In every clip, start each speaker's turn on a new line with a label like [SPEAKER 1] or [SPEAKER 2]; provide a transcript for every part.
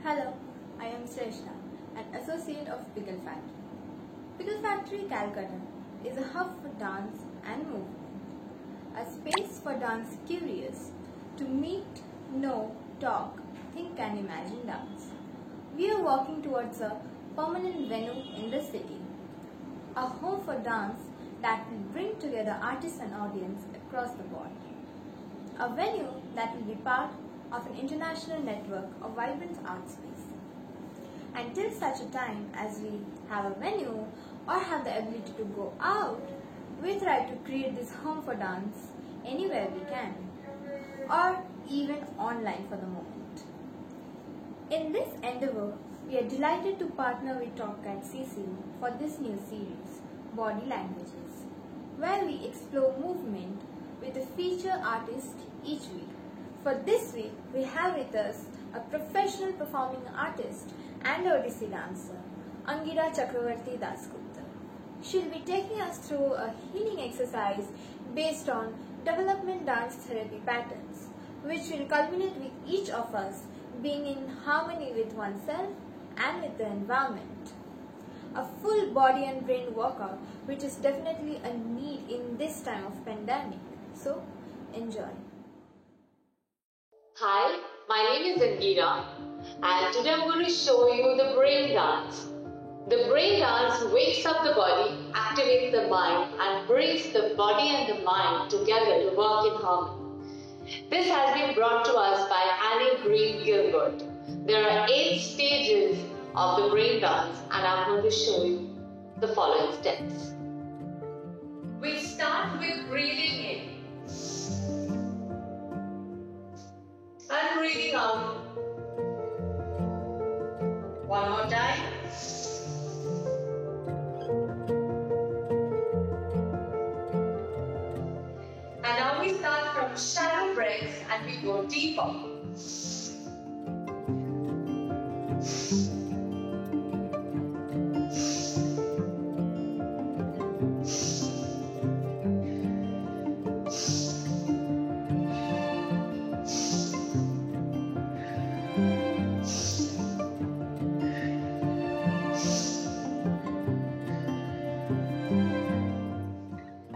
[SPEAKER 1] Hello, I am Shrestha, an associate of Pickle Factory. Pickle Factory Calcutta is a hub for dance and movement, a space for dance curious to meet, know, talk, think and imagine dance. We are working towards a permanent venue in the city, a home for dance that will bring together artists and audience across the board. A venue that will be part of an international network of vibrant art space. Until such a time as we have a venue or have the ability to go out, we try to create this home for dance anywhere we can, or even online for the moment. In this endeavor, we are delighted to partner with TalkCat CCU for this new series, Body Languages, where we explore movement with a feature artist each week. For this week, we have with us a professional performing artist and Odissi dancer, Angira Chakravarti Dasgupta. She'll be taking us through a healing exercise based on development dance therapy patterns, which will culminate with each of us being in harmony with oneself and with the environment. A full body and brain workout, which is definitely a need in this time of pandemic. So, enjoy.
[SPEAKER 2] Hi, my name is Angira and today I'm going to show you the brain dance. The brain dance wakes up the body, activates the mind and brings the body and the mind together to work in harmony. This has been brought to us by Annie Green Gilbert. There are 8 stages of the brain dance and I'm going to show you the following steps. We start with breathing in and breathing out. One more time. And now we start from shallow breaths and we go deeper.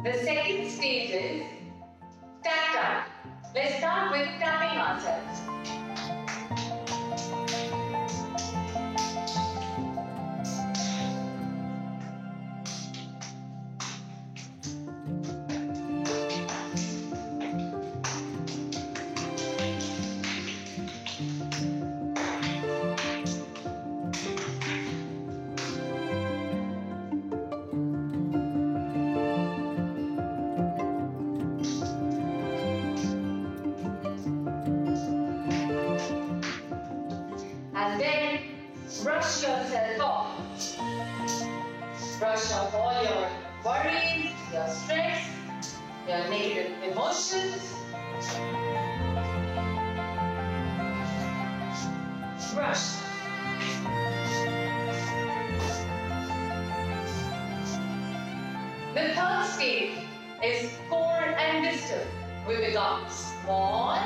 [SPEAKER 2] The second stage is tap tap. Let's start with tapping ourselves. And then brush yourself off. Brush off all your worries, your stress, your negative emotions. Brush. The third stage is core and distal. We become small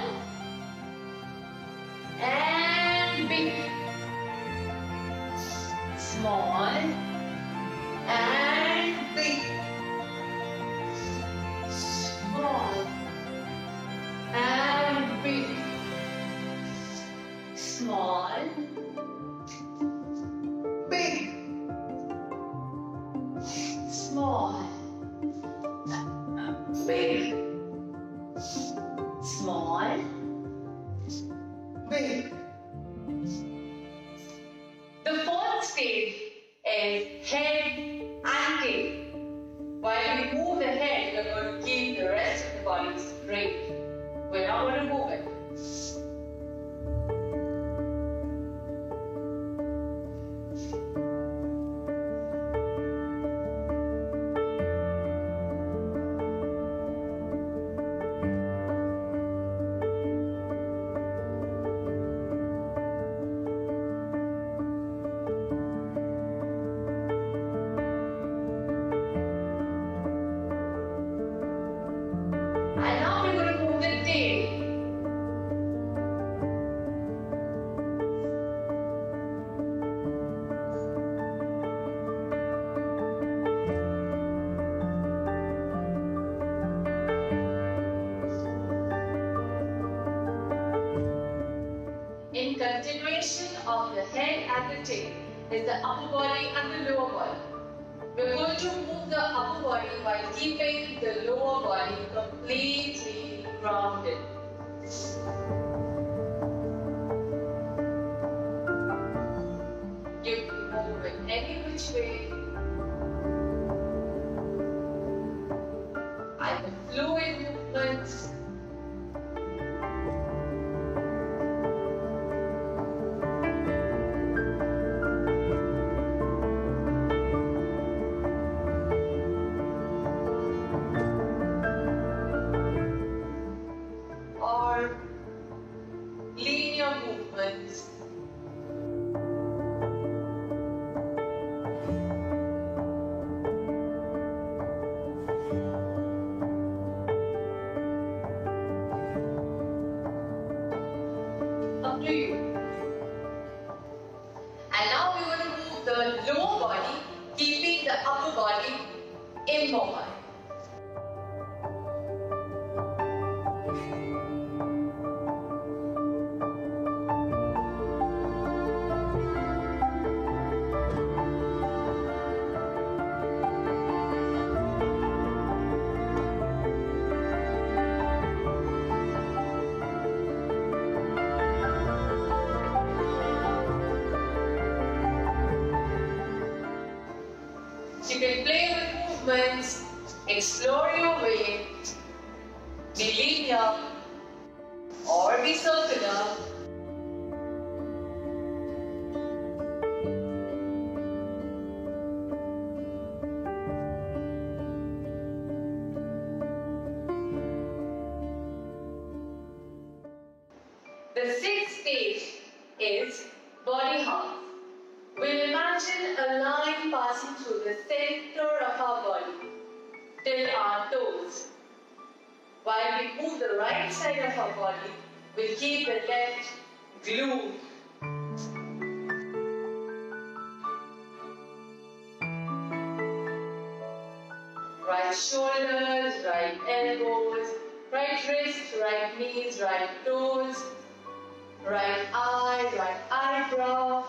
[SPEAKER 2] and big. Small and big. Small and big. Small, big. Small, big. Small, big. The fourth stage is head and tail. While we move the head, we're going to keep the rest of the body straight. We're not going to move it. And now take is the upper body and the lower body. We're going to move the upper body while keeping the lower body completely grounded. You can move it any which way. Either fluid movements or linear movements. Up to you. And now we're going to move the lower body, keeping the upper body immobile. You can play with movements, explore your way, be linear or be circular. The sixth stage is body half. We'll imagine a line passing through the center of our body till our toes. While we move the right side of our body, we'll keep the left glued. Right shoulders, right elbows, right wrists, right knees, right toes, right eye, right eyebrow.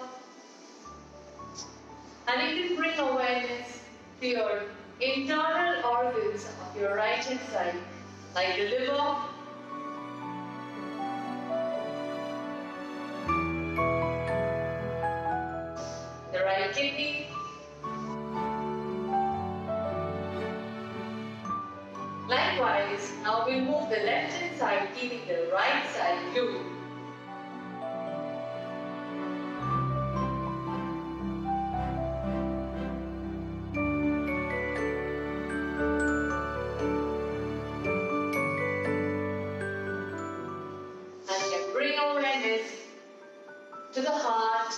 [SPEAKER 2] And you can bring awareness to your internal organs of your right hand side, like the liver, the right kidney, likewise. Now we move the left hand side, keeping the right side glued. To the heart,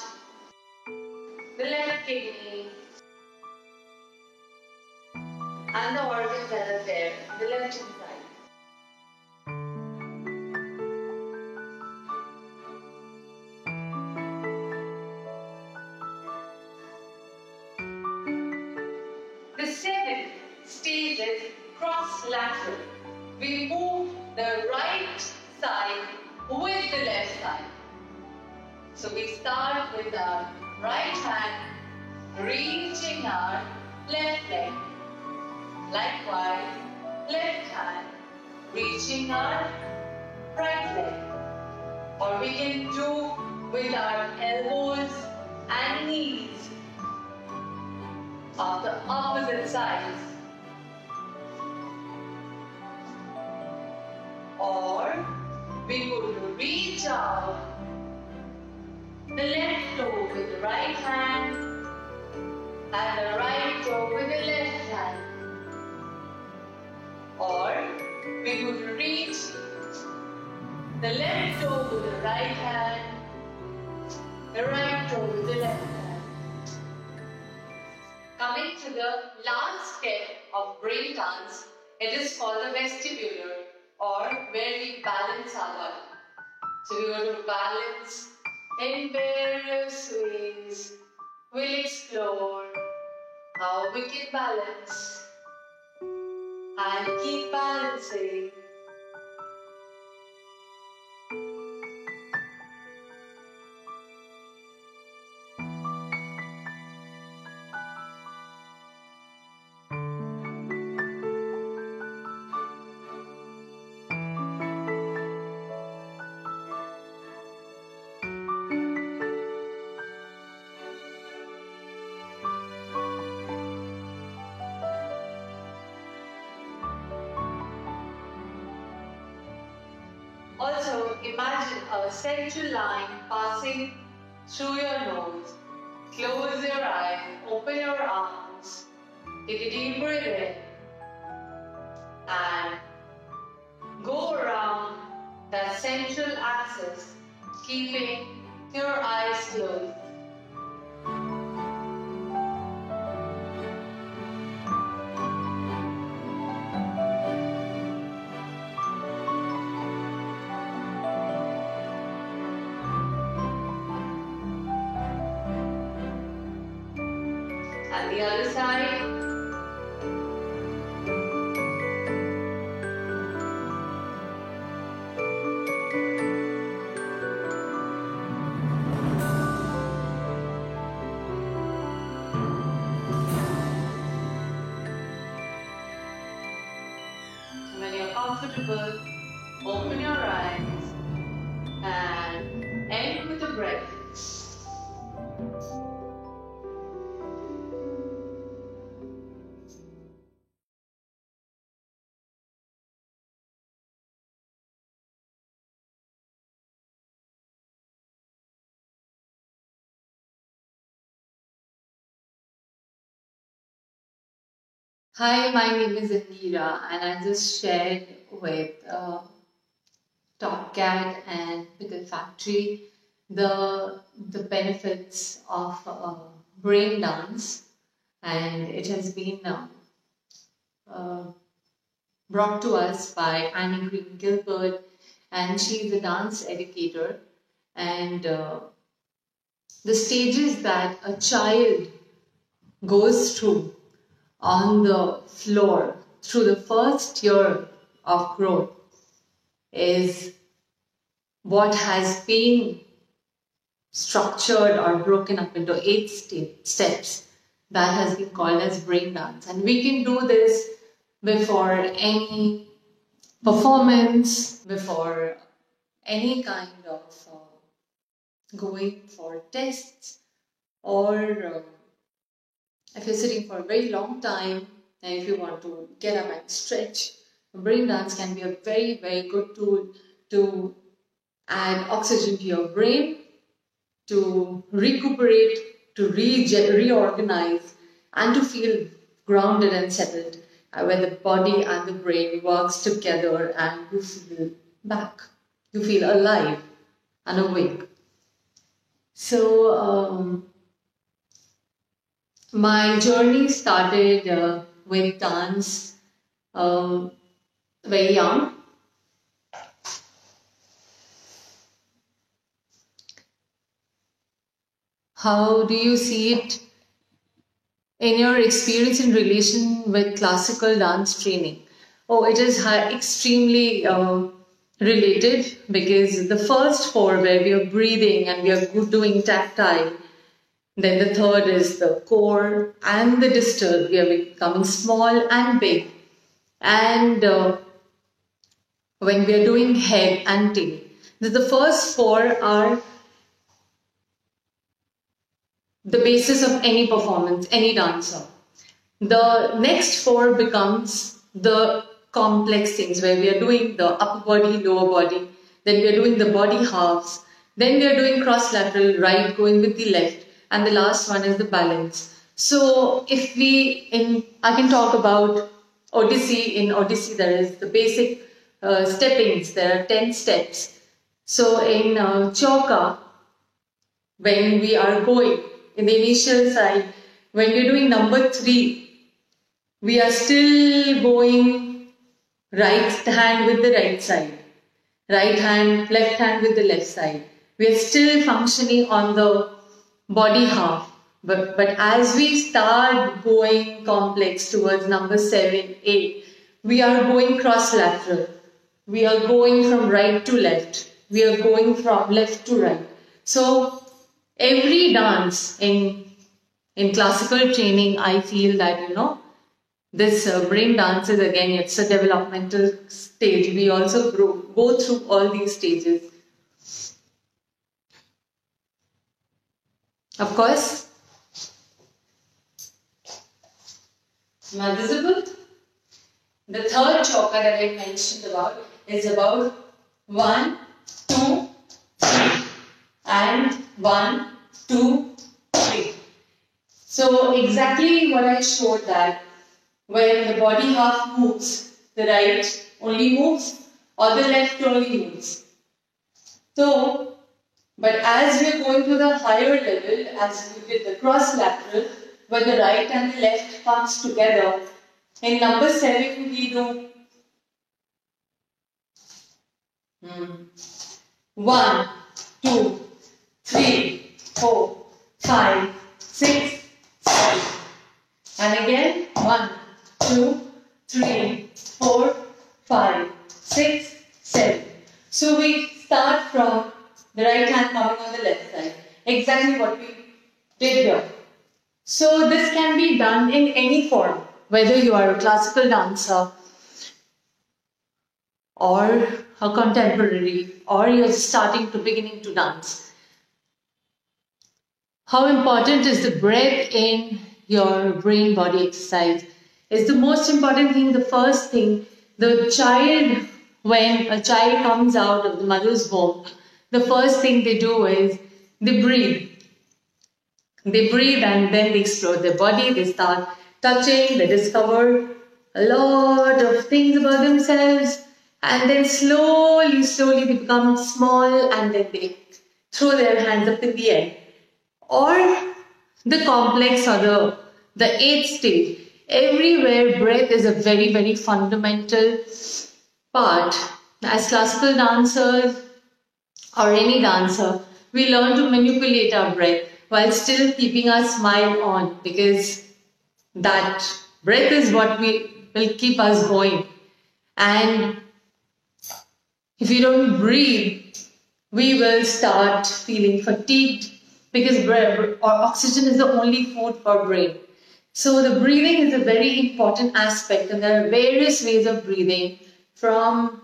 [SPEAKER 2] the left kidney, and the organs that are there, the left hand side. The seventh stage is cross-lateral. We move the right side with the left side. So we start with our right hand reaching our left leg. Likewise, left hand reaching our right leg. Or we can do with our elbows and knees of the opposite sides. Or we could reach out the left toe with the right hand and the right toe with the left hand. Or we could reach the left toe with the right hand, the right toe with the left hand. Coming to the last step of brain dance, it is called the vestibular, or where we balance our body. So we are going to balance in various ways. We'll explore how we can balance and keep balancing. Also, imagine a central line passing through your nose. Close your eyes, open your arms, take a deep breath in, and go around that central axis, keeping your eyes closed. And the other side. When you're comfortable, open your eyes and end with a breath. Hi, my name is Indira, and I just shared with Top Cat and Pickle Factory the benefits of brain dance, and it has been uh, brought to us by Annie Green Gilbert, and she is a dance educator. And the stages that a child goes through on the floor through the first year of growth is what has been structured or broken up into 8 steps that has been called as brain dance. And we can do this before any performance, before any kind of going for tests, or if you're sitting for a very long time and if you want to get up and stretch, brain dance can be a very, very good tool to add oxygen to your brain, to recuperate, to reorganize, and to feel grounded and settled, where the body and the brain works together and you feel back. You feel alive and awake. So, my journey started with dance very young. How do you see it in your experience in relation with classical dance training? Oh, it is extremely related, because the first 4 where we are breathing and we are doing tactile, then the third is the core and the distal. We are becoming small and big. And when we are doing head and tail, the first 4 are the basis of any performance, any dancer. The next 4 becomes the complex things, where we are doing the upper body, lower body, then we are doing the body halves, then we are doing cross lateral, right going with the left, and the last one is the balance. So if I can talk about Odyssey. In Odyssey there is the basic steppings, there are 10 steps. So in Chauka, when we are going in the initial side, when we're doing number 3, we are still going right hand with the right side, right hand, left hand with the left side. We are still functioning on the body half. But as we start going complex towards number 7, 8, we are going cross lateral. We are going from right to left. We are going from left to right. So every dance in classical training, I feel that, this brain dance is, again, it's a developmental stage. We also go through all these stages. Of course, am I visible? The third chauka that I mentioned about is about 1, 2, 3. And 1, 2, 3. So exactly what I showed, that when the body half moves, the right only moves or the left only moves. So, but as we are going to the higher level, as we did the cross lateral, where the right and the left comes together, in number 7 we do 1, 2, 3, 4, 5, 6, 7. And again 1, 2, 3, 4, 5, 6, 7. So we start from the right hand coming on the left side. Exactly what we did here. So this can be done in any form, whether you are a classical dancer or a contemporary, or you're starting to beginning to dance. How important is the breath in your brain body exercise? Is the most important thing, the first thing. The child, when a child comes out of the mother's womb, the first thing they do is they breathe. They breathe and then they explore their body, they start touching, they discover a lot of things about themselves, and then slowly they become small and then they throw their hands up in the air. Or the complex or the eighth stage. Everywhere breath is a very, very fundamental part. As classical dancers or any dancer, we learn to manipulate our breath while still keeping our smile on, because that breath is what will keep us going. And if we don't breathe, we will start feeling fatigued, because oxygen is the only food for brain. So the breathing is a very important aspect, and there are various ways of breathing, from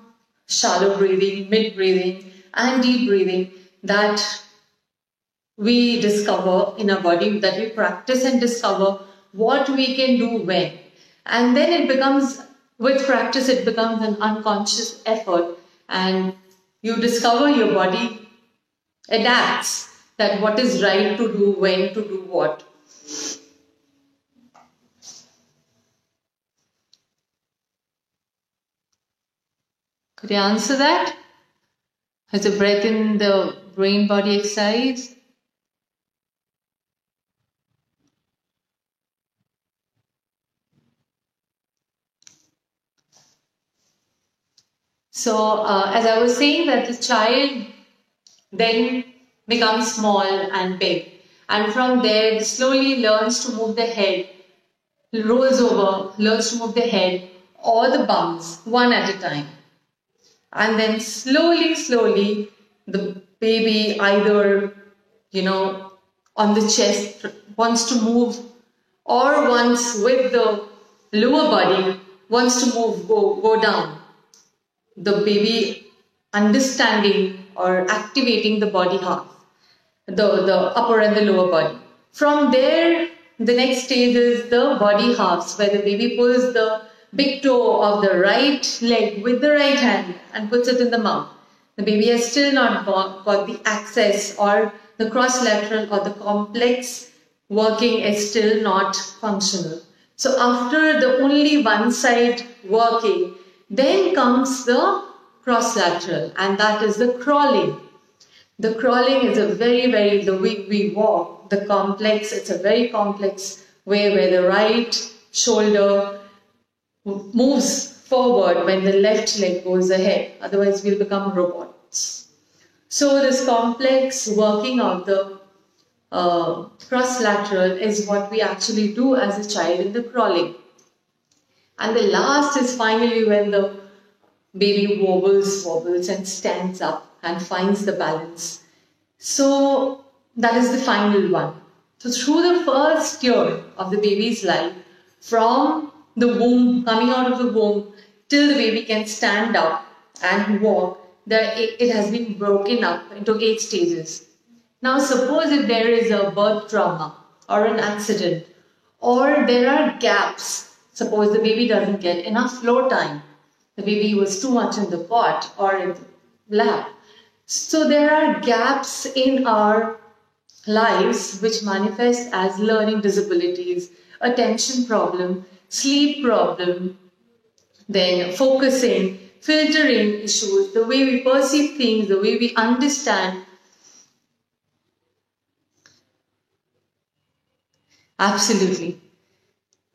[SPEAKER 2] shallow breathing, mid breathing and deep breathing, that we discover in our body, that we practice and discover what we can do when. And then it becomes, with practice, it becomes an unconscious effort, and you discover your body adapts that what is right to do, when to do what. Could you answer that? Has a breath in the brain body exercise? So as I was saying, that the child then becomes small and big, and from there it slowly learns to move the head, rolls over, learns to move the head or the bums one at a time. And then slowly the baby either, on the chest wants to move, or once with the lower body wants to move, go down. The baby understanding or activating the body half, the upper and the lower body. From there, the next stage is the body halves, where the baby pulls the big toe of the right leg with the right hand and puts it in the mouth. The baby has still not got the access, or the cross lateral or the complex working is still not functional. So after the only one side working, then comes the cross lateral, and that is the crawling. The crawling is a very, the way we walk, the complex, it's a very complex way where the right shoulder moves forward when the left leg goes ahead. Otherwise, we'll become robots. So this complex working of the cross lateral is what we actually do as a child in the crawling. And the last is finally when the baby wobbles and stands up and finds the balance. So that is the final one. So through the first year of the baby's life, from the womb, coming out of the womb, till the baby can stand up and walk, it has been broken up into 8 stages. Now suppose if there is a birth trauma or an accident, or there are gaps. Suppose the baby doesn't get enough floor time. The baby was too much in the cot or
[SPEAKER 3] lap. So there are gaps in our lives which manifest as learning disabilities, attention problem, sleep problem, then focusing, filtering issues, the way we perceive things, the way we understand. Absolutely.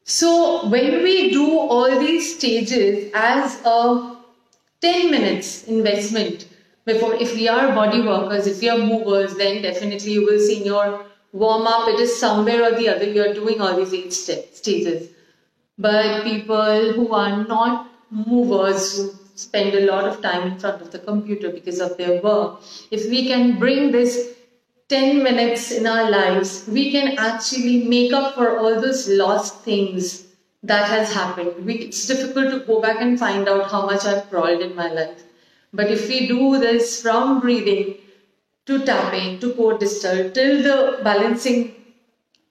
[SPEAKER 3] So when we do all these stages as a 10 minutes investment before, if we are body workers, if we are movers, then definitely you will see in your warm up, it is somewhere or the other you are doing all these 8 stages. But people who are not movers, who spend a lot of time in front of the computer because of their work, if we can bring this 10 minutes in our lives, we can actually make up for all those lost things that has happened. It's difficult to go back and find out how much I've crawled in my life. But if we do this from breathing to tapping to core distal till the balancing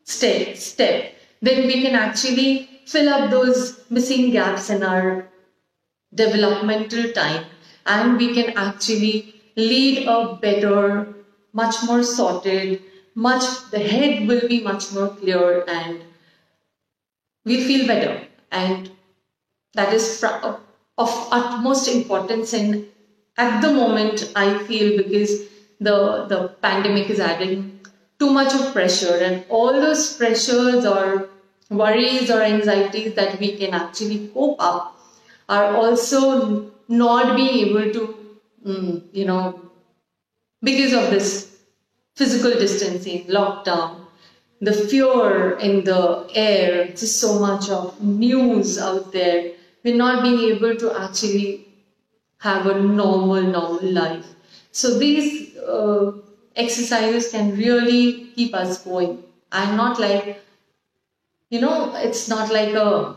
[SPEAKER 3] step, then we can actually fill up those missing gaps in our developmental time, and we can actually lead a better, much more sorted, the head will be much more clear and we feel better. And that is of utmost importance in at the moment, I feel, because the pandemic is adding too much of pressure, and all those pressures or worries or anxieties that we can actually cope up are also not being able to, because of this physical distancing, lockdown, the fear in the air, just so much of news out there, we're not being able to actually have a normal life. So these exercises can really keep us going. And not like, it's not like a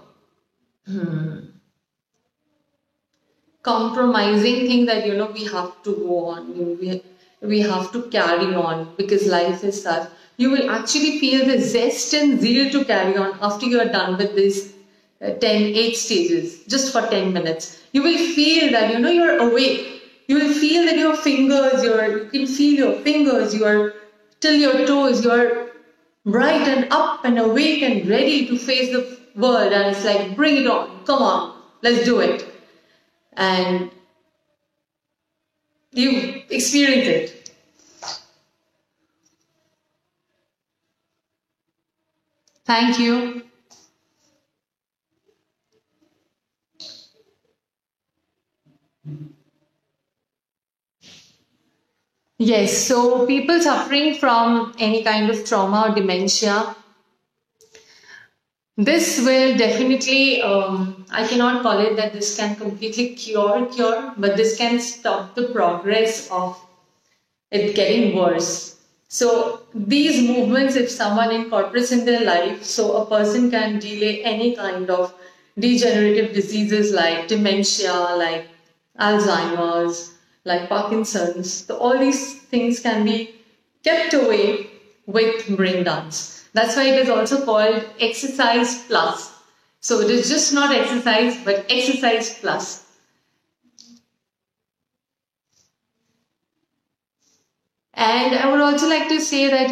[SPEAKER 3] compromising thing that, we have to go on, we have to carry on because life is such. You will actually feel the zest and zeal to carry on after you are done with these 8 stages, just for 10 minutes. You will feel that, you're awake. You will feel that your fingers, you can feel your fingers, you are till your toes, you are bright and up and awake and ready to face the world. And it's like, bring it on, come on, let's do it. And you experience it. Thank you. Yes, so people suffering from any kind of trauma or dementia, this will definitely, I cannot call it that this can completely cure, but this can stop the progress of it getting worse. So these movements, if someone incorporates in their life, so a person can delay any kind of degenerative diseases like dementia, like Alzheimer's, like Parkinson's. So all these things can be kept away with brain dance. That's why it is also called exercise plus. So it is just not exercise, but exercise plus. And I would also like to say that,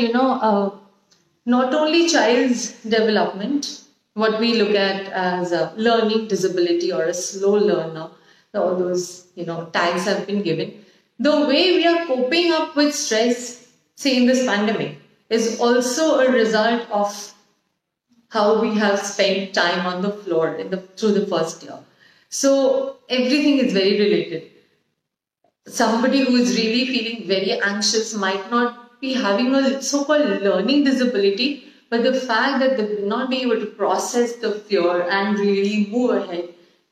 [SPEAKER 3] not only child's development, what we look at as a learning disability or a slow learner, all those, tags have been given. The way we are coping up with stress, say in this pandemic, is also a result of how we have spent time on the floor through the first year. So everything is very related. Somebody who is really feeling very anxious might not be having a so-called learning disability, but the fact that they will not be able to process the fear and really move ahead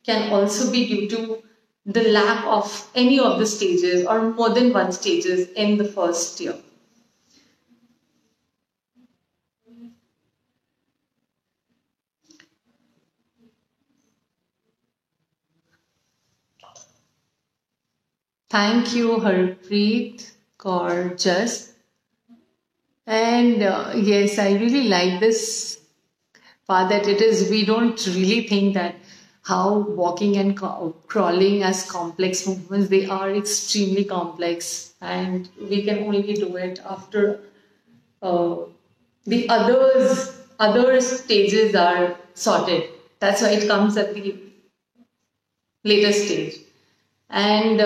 [SPEAKER 3] can also be due to the lack of any of the stages or more than one stages in the first year. Thank you, Harpreet. Gorgeous. And yes, I really like this part that we don't really think that how walking and crawling as complex movements, they are extremely complex, and we can only do it after the other stages are sorted. That's why it comes at the later stage. And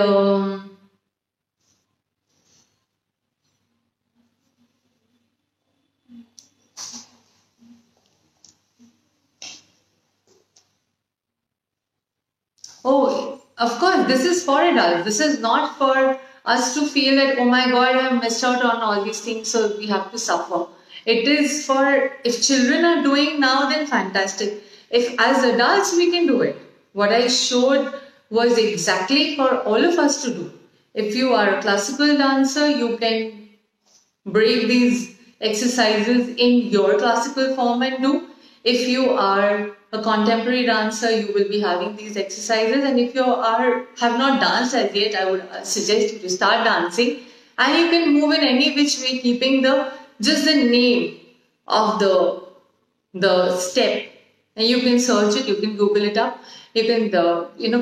[SPEAKER 3] oh, of course, this is for adults. This is not for us to feel that, oh my God, I missed out on all these things, so we have to suffer. It is for, if children are doing now, then fantastic. If as adults we can do it. What I showed was exactly for all of us to do. If you are a classical dancer, you can break these exercises in your classical form and do. If you are a contemporary dancer, you will be having these exercises, and if you have not danced as yet, I would suggest you to start dancing, and you can move in any which way, keeping just the name of the step, and you can search it, you can Google it up. You can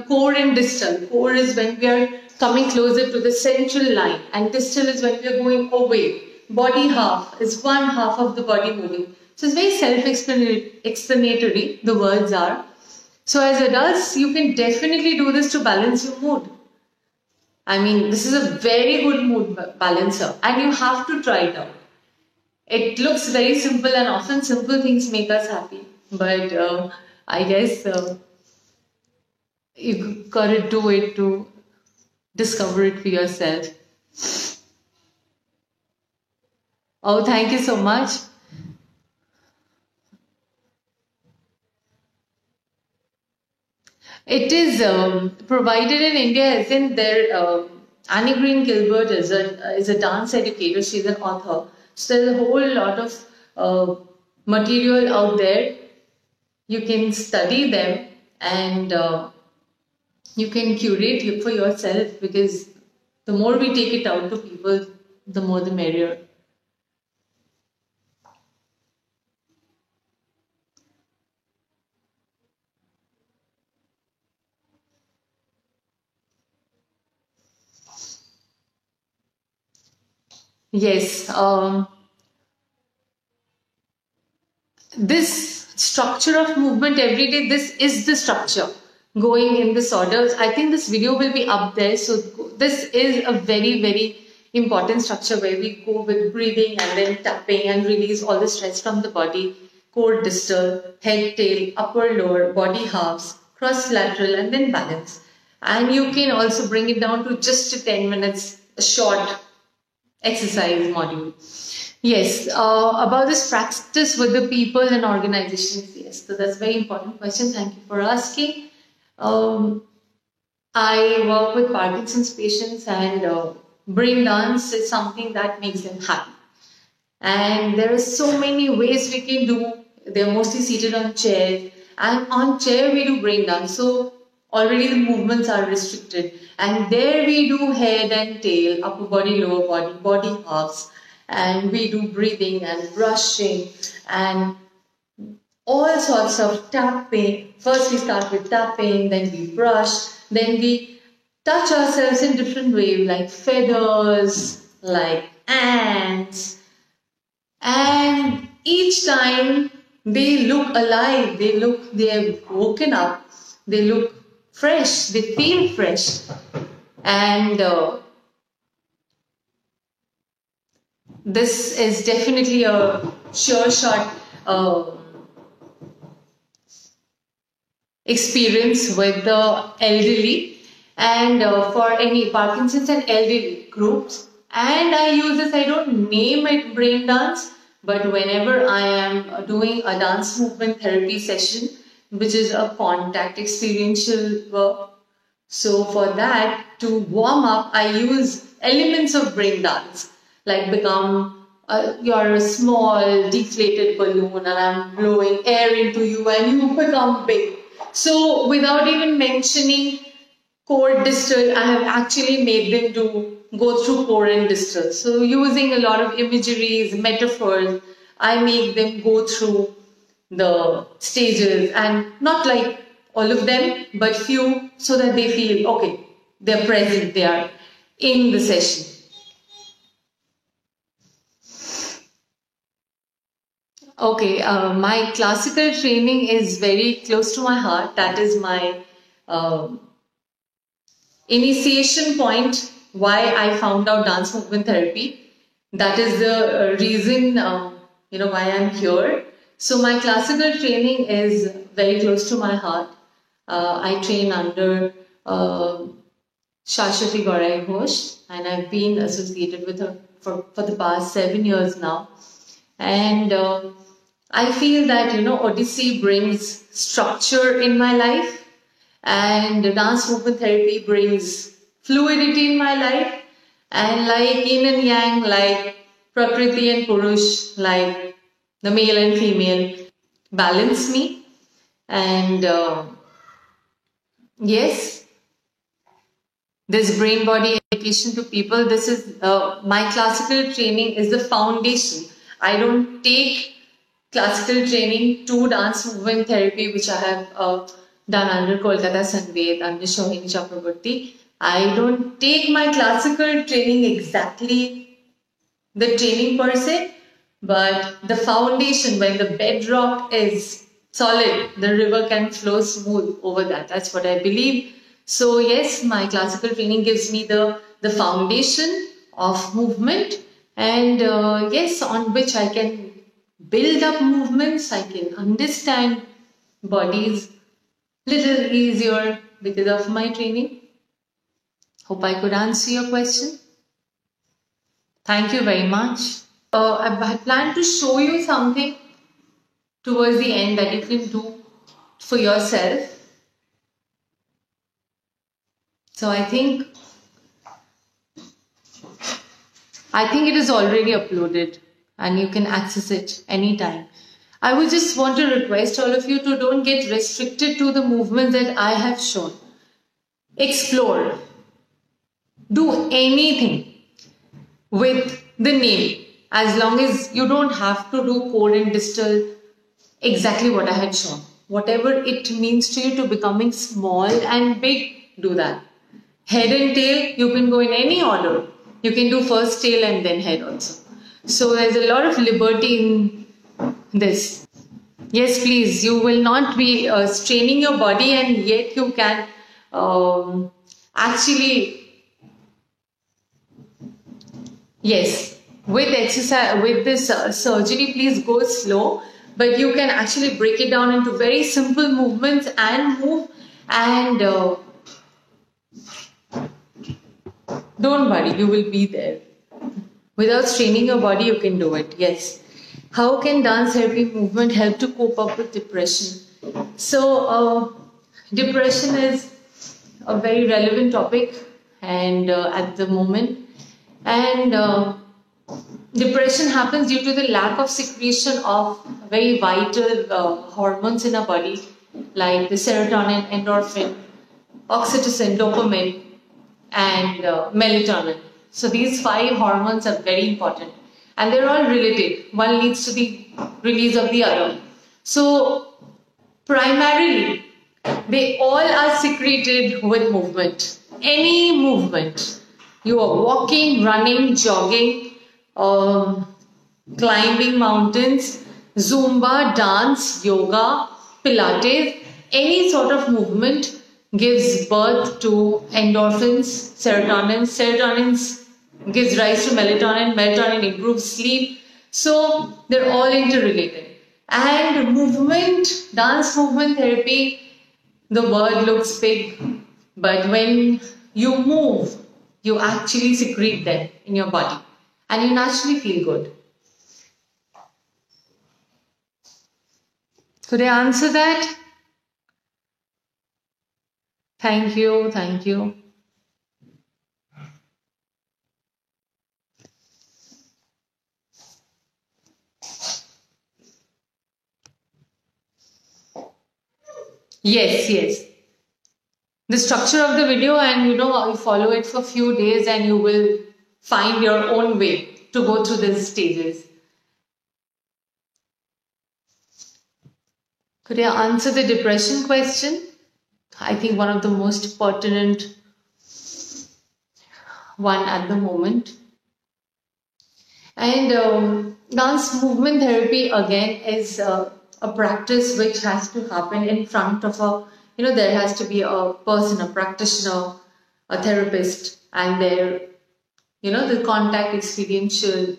[SPEAKER 3] core and distal. Core is when we are coming closer to the central line, and distal is when we are going away. Body half is one half of the body moving. So it's very self-explanatory, the words are. So as adults, you can definitely do this to balance your mood. I mean, this is a very good mood balancer, and you have to try it out. It looks very simple, and often simple things make us happy. But I guess you gotta do it to discover it for yourself. Oh, thank you so much. It is provided in India, as in there. Annie Green Gilbert is a dance educator. She's an author. So there's a whole lot of material out there. You can study them, and you can curate it for yourself, because the more we take it out to people, the more the merrier. Yes, this structure of movement every day, this is the structure going in this order. I think this video will be up there. So this is a very, very important structure where we go with breathing and then tapping and release all the stress from the body. Core, distal, head, tail, upper, lower, body halves, cross lateral, and then balance. And you can also bring it down to just a 10 minutes, a short exercise module. Yes, about this practice with the people and organizations. Yes, so that's a very important question. Thank you for asking. I work with Parkinson's patients, and brain dance is something that makes them happy. And there are so many ways we can do. They're mostly seated on chairs, and on chair we do brain dance. So already the movements are restricted, and there we do head and tail, upper body, lower body, body halves, and we do breathing and brushing and all sorts of tapping. First we start with tapping, then we brush, then we touch ourselves in different ways, like feathers, like ants, and each time they look alive, they're woken up, they look fresh, they feel fresh, and this is definitely a sure shot experience with the elderly, and for any Parkinson's and elderly groups. And I use this, I don't name it brain dance, but whenever I am doing a dance movement therapy session, which is a contact experiential work, so for that, to warm up, I use elements of brain dance, like you're a small deflated balloon and I'm blowing air into you and you become big. So without even mentioning core distal, I have actually made them go through core and distal. So using a lot of imageries, metaphors, I make them go through the stages, and not like all of them, but few, so that they feel, okay, they're present, they are in the session. Okay, my classical training is very close to my heart. That is my initiation point why I found out dance movement therapy. That is the reason why I'm here. So my classical training is very close to my heart. I train under Shashwati Gaurav Ghosh, and I've been associated with her for the past 7 years now. And I feel that Odyssey brings structure in my life, and dance movement therapy brings fluidity in my life, and like yin and yang, like Prakriti and Purush, like the male and female, balance me. And yes, this brain body education to people, this is my classical training is the foundation. I don't take classical training to dance movement therapy, which I have done under Kolkata Sangeet, under Sohini Chakraborty. I don't take my classical training exactly the training per se, but the foundation, when the bedrock is solid, the river can flow smooth over that. That's what I believe. So yes, my classical training gives me the foundation of movement, and yes, on which I can build up movements, I can understand bodies little easier because of my training. Hope I could answer your question. Thank you very much. I plan to show you something towards the end that you can do for yourself. So I think it is already uploaded and you can access it anytime. I would just want to request all of you to don't get restricted to the movements that I have shown. Explore. Do anything with the name, as long as you don't have to do core and distal exactly what I had shown. Whatever it means to you to becoming small and big, do that. Head and tail, you can go in any order. You can do first tail and then head also. So there's a lot of liberty in this. Yes, please, you will not be straining your body, and yet you can actually, yes, with exercise, with this surgery, please go slow, but you can actually break it down into very simple movements and move, and don't worry, you will be there. Without straining your body, you can do it. Yes. How can dance therapy movement help to cope up with depression? So, depression is a very relevant topic, and at the moment, and depression happens due to the lack of secretion of very vital hormones in our body, like the serotonin, endorphin, oxytocin, dopamine, and melatonin. So these 5 hormones are very important, and they're all related. One leads to the release of the other. So primarily, they all are secreted with movement. Any movement. You are walking, running, jogging, climbing mountains, Zumba, dance, yoga, Pilates, any sort of movement gives birth to endorphins, serotonin. Serotonin gives rise to melatonin. Melatonin improves sleep. So they're all interrelated. And movement, dance movement therapy, the word looks big, but when you move, you actually secrete them in your body and you naturally feel good. Could I answer that? Thank you, thank you. Yes, yes. The structure of the video, and you follow it for a few days and you will find your own way to go through these stages. Could I answer the depression question? I think one of the most pertinent one at the moment. And dance movement therapy again is a practice which has to happen in front of there has to be a person, a practitioner, a therapist, and their, the contact experiential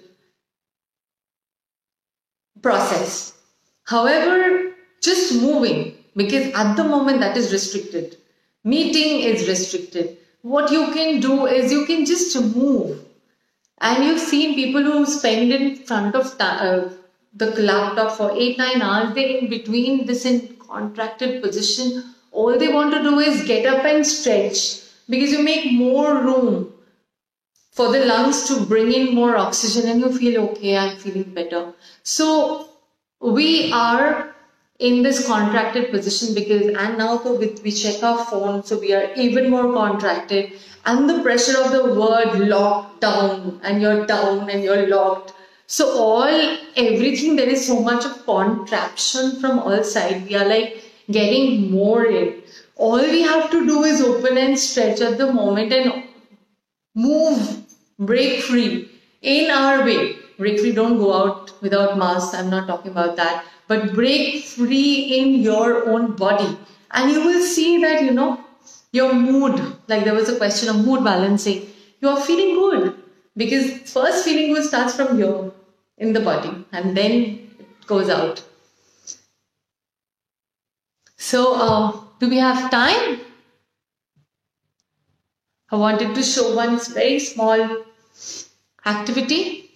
[SPEAKER 3] process. However, just moving, because at the moment that is restricted. Meeting is restricted. What you can do is you can just move. And you've seen people who spend in front of the laptop for 8-9 hours, they in between this in contracted position, all they want to do is get up and stretch, because you make more room for the lungs to bring in more oxygen and you feel okay, I'm feeling better. So we are in this contracted position and now we check our phone, so we are even more contracted, and the pressure of the word locked down, and you're locked. So everything, there is so much of contraction from all sides. We are like getting more in. All we have to do is open and stretch at the moment and move, break free in our way. Break free, don't go out without masks, I'm not talking about that. But break free in your own body. And you will see that, your mood, like there was a question of mood balancing, you are feeling good. Because first feeling good starts from here, in the body, and then it goes out. So, do we have time? I wanted to show one very small activity,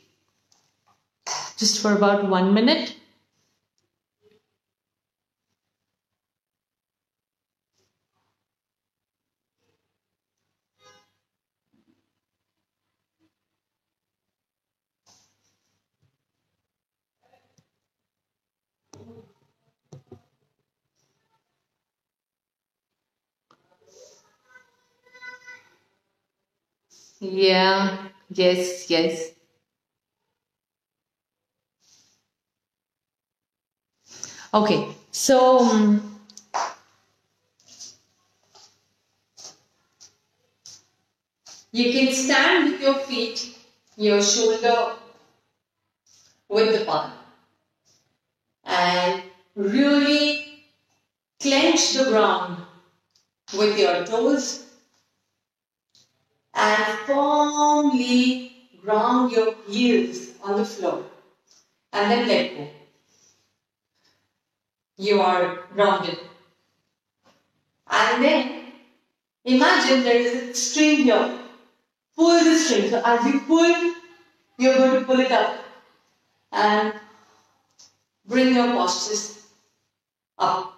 [SPEAKER 3] just for about 1 minute. Yeah, yes. Okay, so you can stand with your feet, your shoulder with the palm, and really clench the ground with your toes and firmly ground your heels on the floor, and then let go. You are grounded. And then imagine there is a string here. Pull the string. So as you pull, you're going to pull it up and bring your postures up.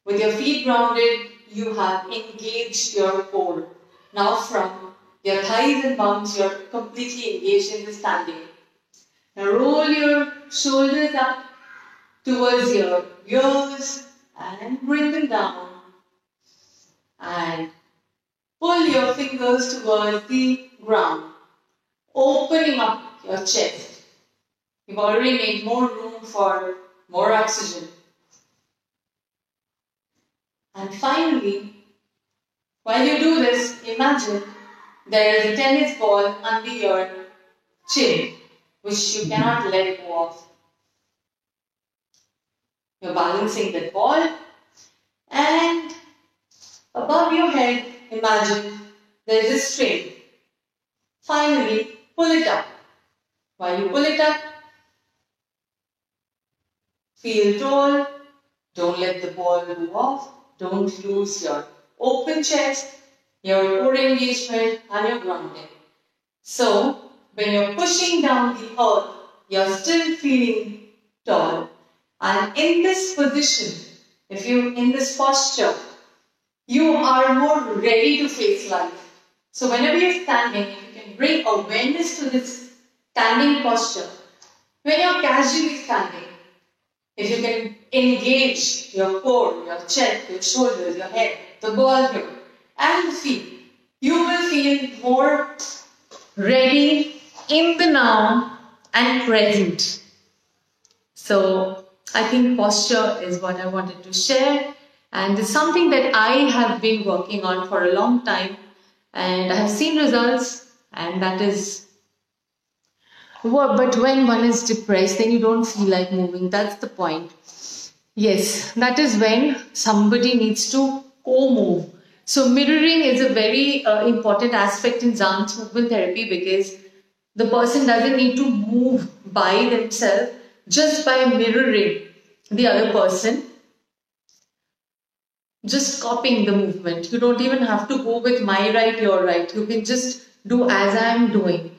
[SPEAKER 3] With your feet grounded, you have engaged your core. Now from your thighs and bums, you're completely engaged in the standing. Now roll your shoulders up towards your ears and bring them down. And pull your fingers towards the ground, opening up your chest. You've already made more room for more oxygen. And finally, while you do this, imagine there is a tennis ball under your chin, which you cannot let go of. You're balancing that ball, and above your head, imagine there is a string. Finally, pull it up. While you pull it up, feel tall. Don't let the ball move off. Don't lose your open chest, your core engagement, and your grounding. So, when you're pushing down the earth, you're still feeling tall. And in this position, if you're in this posture, you are more ready to face life. So whenever you're standing, if you can bring awareness to this standing posture, when you're casually standing, if you can engage your core, your chest, your shoulders, your head, the ball here, and the feet, you will feel more ready in the now and present. So I think posture is what I wanted to share. And it's something that I have been working on for a long time, and I have seen results, and that is well, but when one is depressed, then you don't feel like moving. That's the point. Yes, that is when somebody needs to co-move. So mirroring is a very important aspect in dance movement therapy, because the person doesn't need to move by themselves. Just by mirroring the other person, just copying the movement. You don't even have to go with my right, your right. You can just do as I am doing.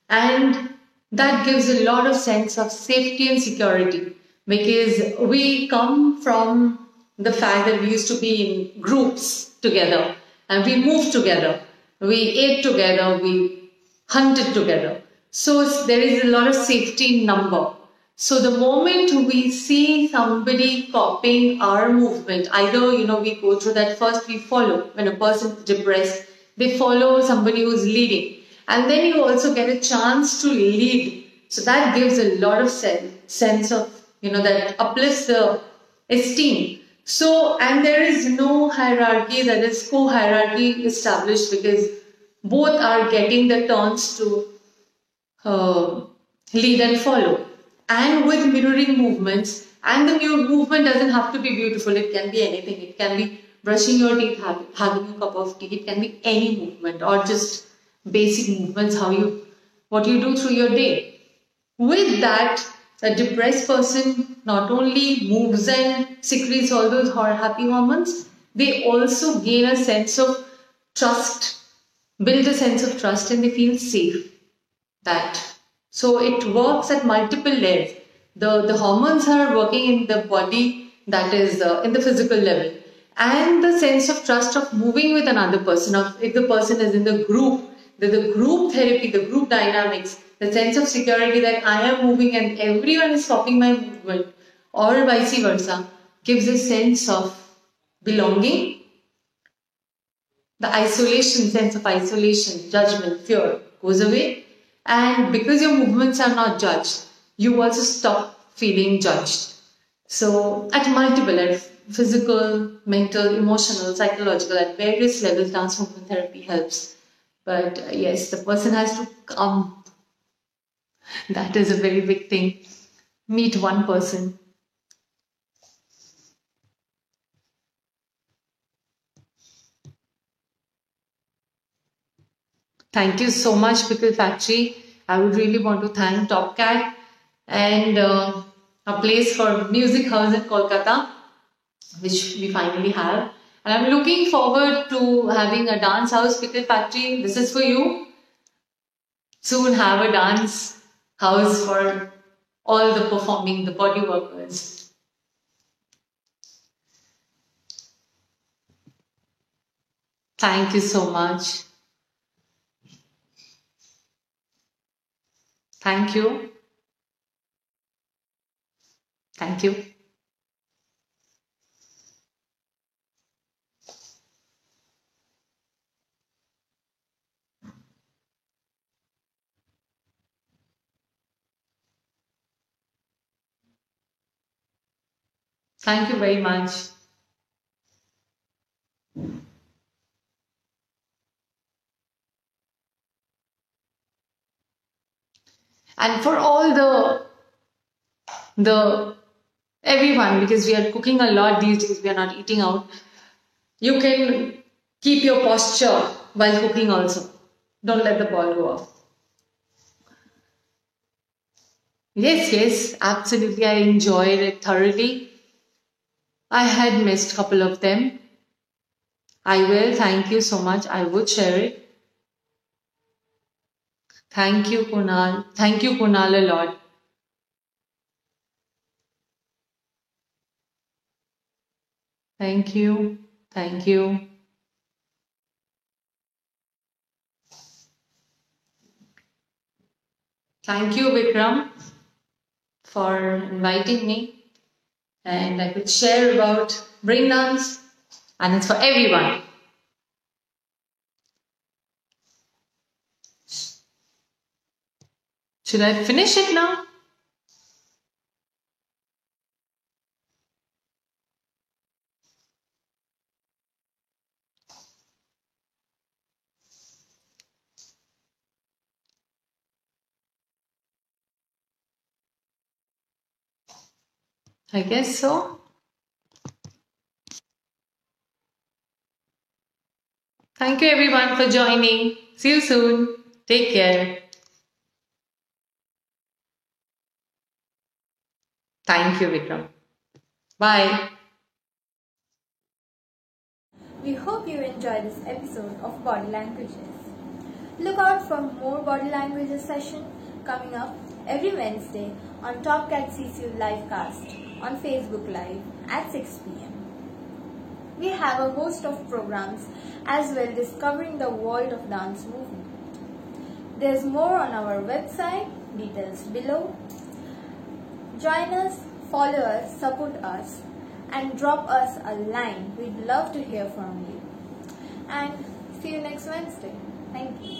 [SPEAKER 3] And that gives a lot of sense of safety and security, because we come from the fact that we used to be in groups together and we moved together, we ate together, we hunted together. So there is a lot of safety in number. So the moment we see somebody copying our movement, either, we go through that first, we follow. When a person is depressed, they follow somebody who's leading. And then you also get a chance to lead. So that gives a lot of sense of, that uplifts the esteem. So, and there is no hierarchy, that is co-hierarchy established, because both are getting the turns to lead and follow. And with mirroring movements, and the movement doesn't have to be beautiful, it can be anything. It can be brushing your teeth, having a cup of tea, it can be any movement, or just basic movements, what you do through your day. With that, a depressed person not only moves and secretes all those happy hormones, they also gain a sense of trust, build a sense of trust, and they feel safe. So it works at multiple layers. The hormones are working in the body, that is in the physical level, and the sense of trust of moving with another person, or if the person is in the group, the group therapy, the group dynamics, the sense of security that I am moving and everyone is copying my movement, or vice versa, gives a sense of belonging. The sense of isolation, judgment, fear goes away. And because your movements are not judged, you also stop feeling judged. So at multiple, at physical, mental, emotional, psychological, at various levels, dance movement therapy helps. But yes, the person has to come. That is a very big thing. Meet one person. Thank you so much, Pickle Factory. I would really want to thank Top Cat and a place for Music House in Kolkata, which we finally have. And I'm looking forward to having a dance house, Pickle Factory. This is for you. Soon have a dance house for all the performing, the body workers. Thank you so much. Thank you. Thank you. Thank you very much. And for all the everyone, because we are cooking a lot these days, we are not eating out, you can keep your posture while cooking also. Don't let the ball go off. Yes, absolutely. I enjoyed it thoroughly. I had missed a couple of them. I will. Thank you so much. I would share it. Thank you, Kunal. Thank you, Kunal, a lot. Thank you. Thank you. Thank you, Vikram, for inviting me. And I could share about brain dance, and it's for everyone. Should I finish it now? I guess so. Thank you everyone for joining. See you soon. Take care. Thank you, Vikram. Bye.
[SPEAKER 1] We hope you enjoyed this episode of Body Languages. Look out for more Body Languages session coming up every Wednesday on Top Cat CCU Livecast on Facebook Live at 6 p.m. We have a host of programs as well discovering the world of dance movement. There's more on our website, details below. Join us, follow us, support us, and drop us a line. We'd love to hear from you. And see you next Wednesday. Thank you.